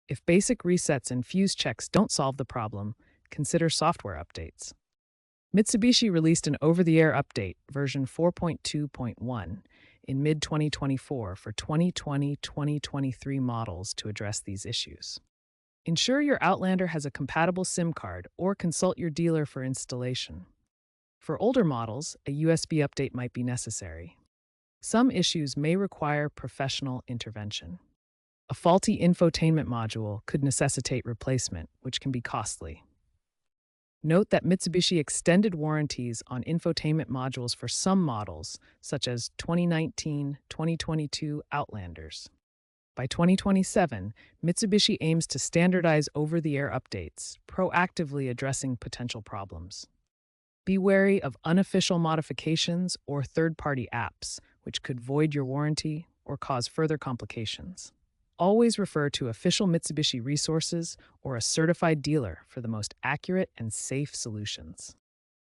If basic resets and fuse checks don't solve the problem, consider software updates. Mitsubishi released an over-the-air update, version 4.2.1, in mid-2024 for 2020-2023 models to address these issues. Ensure your Outlander has a compatible SIM card or consult your dealer for installation. For older models, a USB update might be necessary. Some issues may require professional intervention. A faulty infotainment module could necessitate replacement, which can be costly. Note that Mitsubishi extended warranties on infotainment modules for some models, such as 2019-2022 Outlanders. By 2027, Mitsubishi aims to standardize over-the-air updates, proactively addressing potential problems. Be wary of unofficial modifications or third-party apps, which could void your warranty or cause further complications. Always refer to official Mitsubishi resources or a certified dealer for the most accurate and safe solutions.